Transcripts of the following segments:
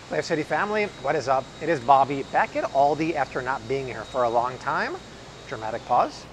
Flav City family, what is up? It is Bobby back at Aldi after not being here for a long time. Dramatic pause.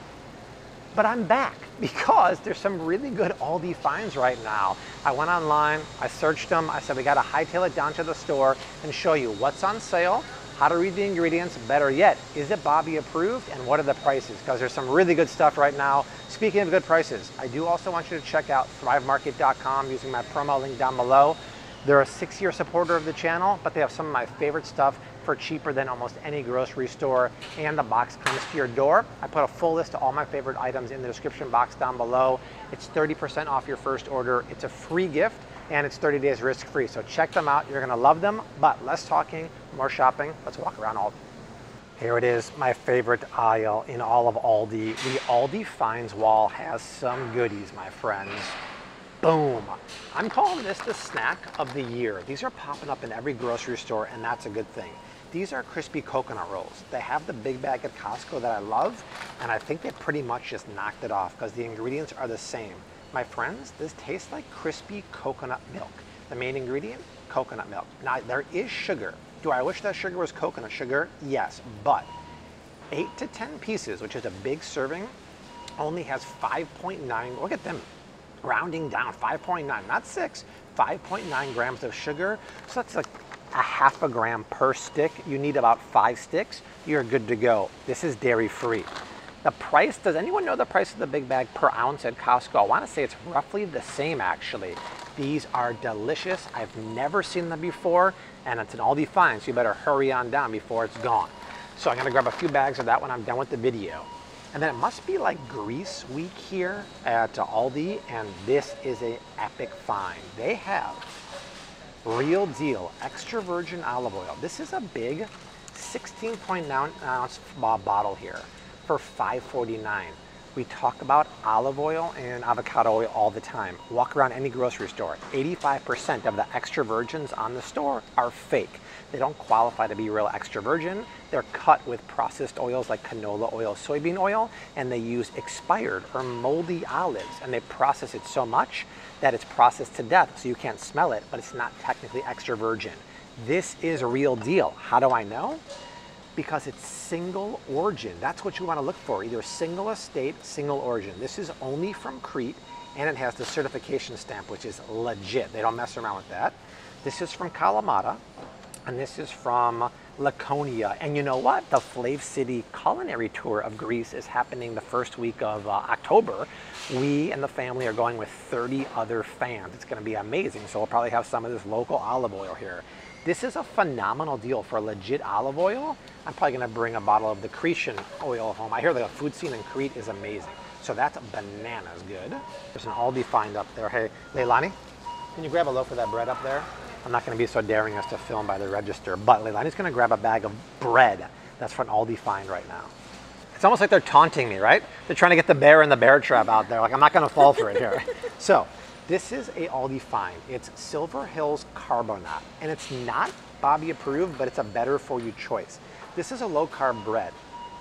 But I'm back because there's some really good Aldi finds right now. I went online, I searched them, I said we gotta hightail it down to the store and show you what's on sale, how to read the ingredients, better yet, is it Bobby approved and what are the prices? Because there's some really good stuff right now. Speaking of good prices, I do also want you to check out thrivemarket.com using my promo link down below. They're a 6-year supporter of the channel, but they have some of my favorite stuff for cheaper than almost any grocery store, and the box comes to your door. I put a full list of all my favorite items in the description box down below. It's 30% off your first order. It's a free gift, and it's 30 days risk-free. So check them out. You're gonna love them, but less talking, more shopping. Let's walk around Aldi. Here it is, my favorite aisle in all of Aldi. The Aldi Finds wall has some goodies, my friends. Boom. I'm calling this the snack of the year. These are popping up in every grocery store, and that's a good thing. These are crispy coconut rolls. They have the big bag at Costco that I love, and I think they pretty much just knocked it off because the ingredients are the same. My friends, this tastes like crispy coconut milk. The main ingredient, coconut milk. Now, there is sugar. Do I wish that sugar was coconut sugar? Yes, but 8 to 10 pieces, which is a big serving, only has 5.9, look at them. Rounding down, 5.9, not 6, 5.9 grams of sugar. So that's like a half a gram per stick. You need about 5 sticks. You're good to go. This is dairy free. The price, does anyone know the price of the big bag per ounce at Costco? I want to say it's roughly the same actually. These are delicious. I've never seen them before, and it's an Aldi find, so you better hurry on down before it's gone. So I'm gonna grab a few bags of that when I'm done with the video. And then it must be like Grease Week here at Aldi, and this is an epic find. They have real deal extra virgin olive oil. This is a big 16.9 ounce bottle here for $5.49. We talk about olive oil and avocado oil all the time. Walk around any grocery store. 85% of the extra virgins on the store are fake. They don't qualify to be real extra virgin. They're cut with processed oils like canola oil, soybean oil, and they use expired or moldy olives, and they process it so much that it's processed to death, so you can't smell it, but it's not technically extra virgin. This is a real deal. How do I know? Because it's single origin. That's what you want to look for, either single estate, single origin. This is only from Crete, and it has the certification stamp, which is legit. They don't mess around with that. This is from Kalamata, and this is from Laconia. And you know what? The Flav City culinary tour of Greece is happening the first week of October. We and the family are going with 30 other fans. It's gonna be amazing. So we'll probably have some of this local olive oil here. This is a phenomenal deal for legit olive oil. I'm probably gonna bring a bottle of the Cretan oil home. I hear the food scene in Crete is amazing. So that's bananas good. There's an Aldi find up there. Hey, Leilani, can you grab a loaf of that bread up there? I'm not gonna be so daring as to film by the register, but Leilani's gonna grab a bag of bread. That's for an Aldi find right now. It's almost like they're taunting me, right? They're trying to get the bear in the bear trap out there. Like, I'm not gonna fall for it here. So, this is a Aldi find. It's Silver Hills Carbonate, and it's not Bobby approved, but it's a better for you choice. This is a low carb bread.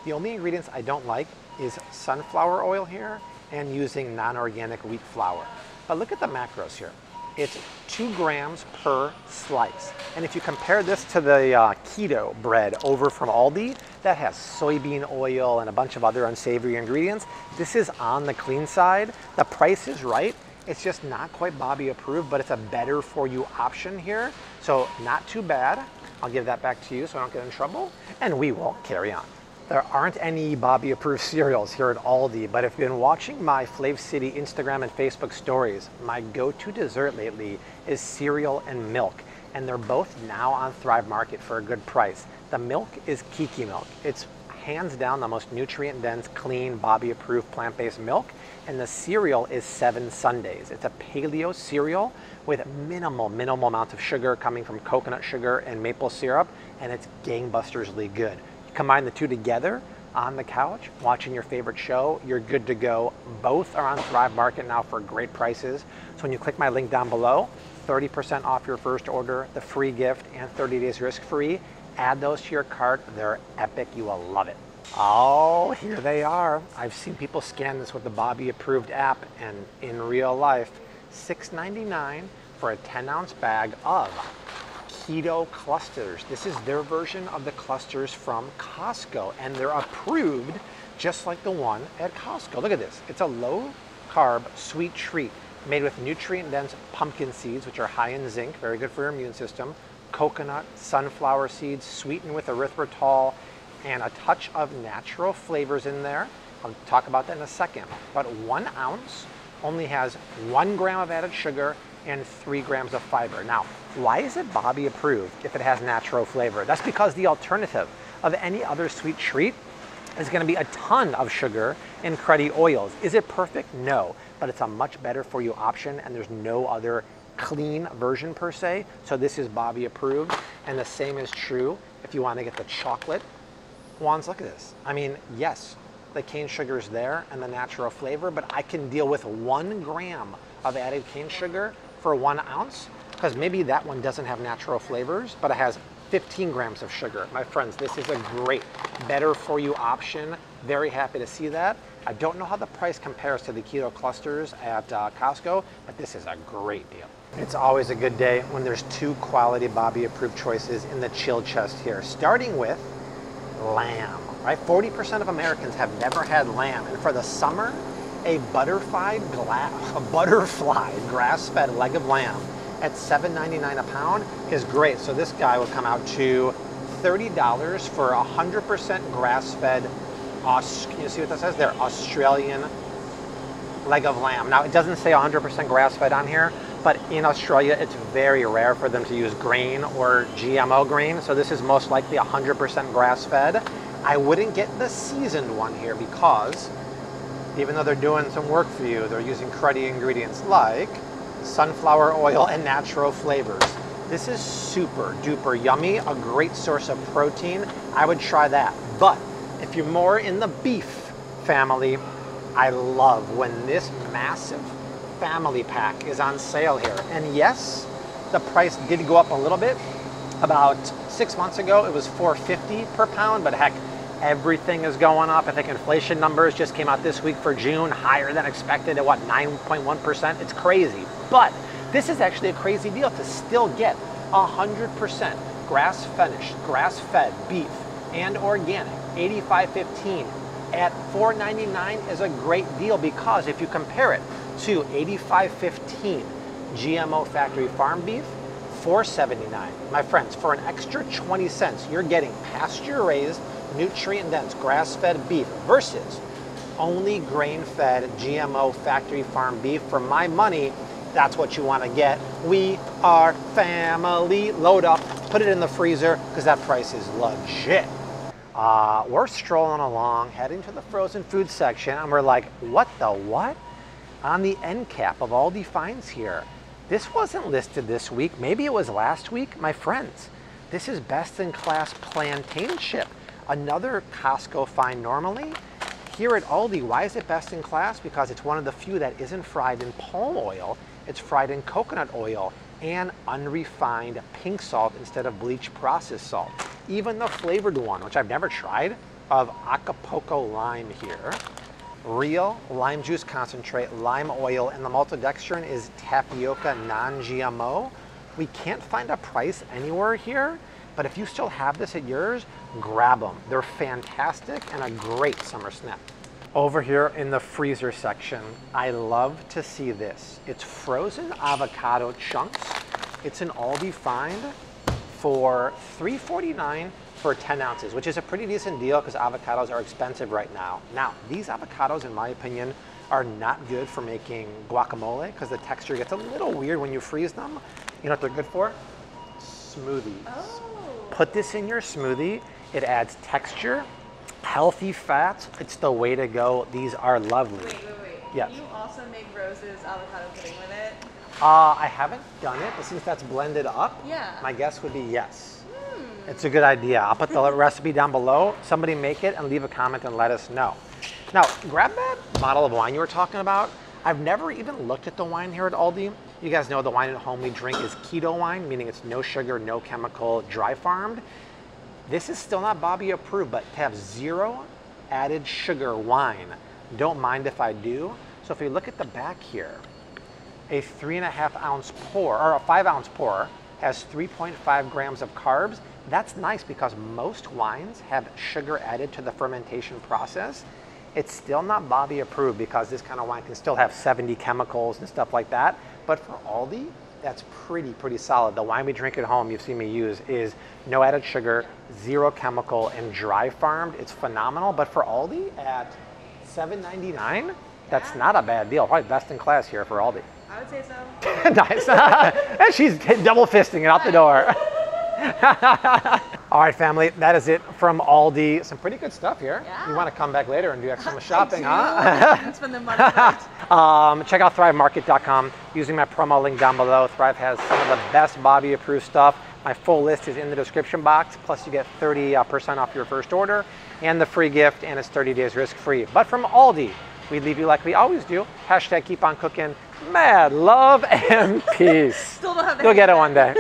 The only ingredients I don't like is sunflower oil here and using non-organic wheat flour. But look at the macros here. It's 2 grams per slice. And if you compare this to the keto bread over from Aldi, that has soybean oil and a bunch of other unsavory ingredients, this is on the clean side. The price is right. It's just not quite Bobby approved, but it's a better for you option here. So not too bad. I'll give that back to you so I don't get in trouble, and we will carry on. There aren't any Bobby approved cereals here at Aldi, but if you've been watching my Flav City Instagram and Facebook stories, my go-to dessert lately is cereal and milk, and they're both now on Thrive Market for a good price. The milk is Kiki Milk. It's hands down the most nutrient-dense, clean, Bobby-approved plant-based milk, and the cereal is 7 Sundays. It's a paleo cereal with minimal amount of sugar coming from coconut sugar and maple syrup, and it's gangbustersly good. You combine the two together on the couch, watching your favorite show, you're good to go. Both are on Thrive Market now for great prices. So when you click my link down below, 30% off your first order, the free gift, and 30 days risk-free. Add those to your cart. They're epic. You will love it. Oh, here they are. I've seen people scan this with the Bobby approved app, and in real life, $6.99 for a 10-ounce bag of Keto Clusters. This is their version of the clusters from Costco, and they're approved just like the one at Costco. Look at this. It's a low-carb sweet treat made with nutrient-dense pumpkin seeds, which are high in zinc, very good for your immune system, coconut, sunflower seeds, sweetened with erythritol, and a touch of natural flavors in there. I'll talk about that in a second. But 1 ounce only has 1 gram of added sugar and 3 grams of fiber. Now, why is it Bobby approved if it has natural flavor? That's because the alternative of any other sweet treat is going to be a ton of sugar and cruddy oils. Is it perfect? No, but it's a much better for you option, and there's no other clean version per se. So this is Bobby approved, and the same is true if you want to get the chocolate ones. Look at this. I mean, yes, the cane sugar is there and the natural flavor, but I can deal with 1 gram of added cane sugar for 1 ounce, because maybe that one doesn't have natural flavors, but it has 15 grams of sugar. My friends, this is a great, better for you option. Very happy to see that. I don't know how the price compares to the Keto Clusters at Costco, but this is a great deal. It's always a good day when there's 2 quality Bobby approved choices in the chill chest here, starting with lamb, right? 40% of Americans have never had lamb, and for the summer, a butterfly grass-fed leg of lamb at $7.99 a pound is great. So this guy will come out to $30 for 100% grass-fed, can you see what that says there? Australian leg of lamb. Now, it doesn't say 100% grass-fed on here, but in Australia, it's very rare for them to use grain or GMO grain. So this is most likely 100% grass-fed. I wouldn't get the seasoned one here because even though they're doing some work for you, they're using cruddy ingredients like sunflower oil and natural flavors. This is super duper yummy, a great source of protein. I would try that. But if you're more in the beef family, I love when this massive family pack is on sale here. And yes, the price did go up a little bit. About 6 months ago, it was $4.50 per pound, but heck, everything is going up. I think inflation numbers just came out this week for June, higher than expected at what, 9.1%? It's crazy. But this is actually a crazy deal to still get 100% grass-fed beef and organic, 85.15 at $4.99 is a great deal, because if you compare it to 85.15 GMO factory farm beef, $4.79. My friends, for an extra 20 cents, you're getting pasture-raised, nutrient-dense, grass-fed beef versus only grain-fed GMO factory farm beef. For my money, that's what you want to get. We are family. Load up, put it in the freezer, because that price is legit. We're strolling along, heading to the frozen food section, and we're like, what the what? On the end cap of ALDI finds here. This wasn't listed this week. Maybe it was last week. My friends, this is best-in-class plantain chip. Another Costco find normally. Here at ALDI, why is it best in class? Because it's one of the few that isn't fried in palm oil. It's fried in coconut oil and unrefined pink salt instead of bleach processed salt. Even the flavored one, which I've never tried, of Acapulco lime here. Real lime juice concentrate, lime oil, and the maltodextrin is tapioca non-GMO. We can't find a price anywhere here, but if you still have this at yours, grab them. They're fantastic and a great summer snack. Over here in the freezer section, I love to see this. It's frozen avocado chunks. It's an ALDI find for $3.49 for 10 ounces, which is a pretty decent deal because avocados are expensive right now. Now, these avocados, in my opinion, are not good for making guacamole because the texture gets a little weird when you freeze them. You know what they're good for? Smoothies. Oh. Put this in your smoothie. It adds texture, healthy fats. It's the way to go. These are lovely. Wait. Yes. Can you also make Rose's avocado pudding with it? I haven't done it, but since that's blended up, yeah, my guess would be yes. It's a good idea. I'll put the recipe down below. Somebody make it and leave a comment and let us know. Now, grab that bottle of wine you were talking about. I've never even looked at the wine here at ALDI. You guys know the wine at home we drink is keto wine, meaning it's no sugar, no chemical, dry farmed. This is still not Bobby approved, but to have 0 added sugar wine, don't mind if I do. So if you look at the back here, a 3.5 ounce pour, or a 5 ounce pour has 3.5 grams of carbs. That's nice because most wines have sugar added to the fermentation process. It's still not Bobby approved because this kind of wine can still have 70 chemicals and stuff like that. But for Aldi, that's pretty solid. The wine we drink at home, you've seen me use, is no added sugar, 0 chemical, and dry farmed. It's phenomenal. But for Aldi at $7.99, that's not a bad deal. Probably best in class here for Aldi. I would say so. Nice. And she's double fisting it out the door. All right, family, that is it from Aldi. Some pretty good stuff here. Yeah. You want to come back later and do some shopping, I do. Spend the money first. Check out thrivemarket.com using my promo link down below. Thrive has some of the best Bobby approved stuff. My full list is in the description box, plus you get 30% off your first order and the free gift, and it's 30 days risk-free. But from Aldi, we leave you like we always do. # keep on cooking. Mad love and peace. Still don't have the You'll get it one day.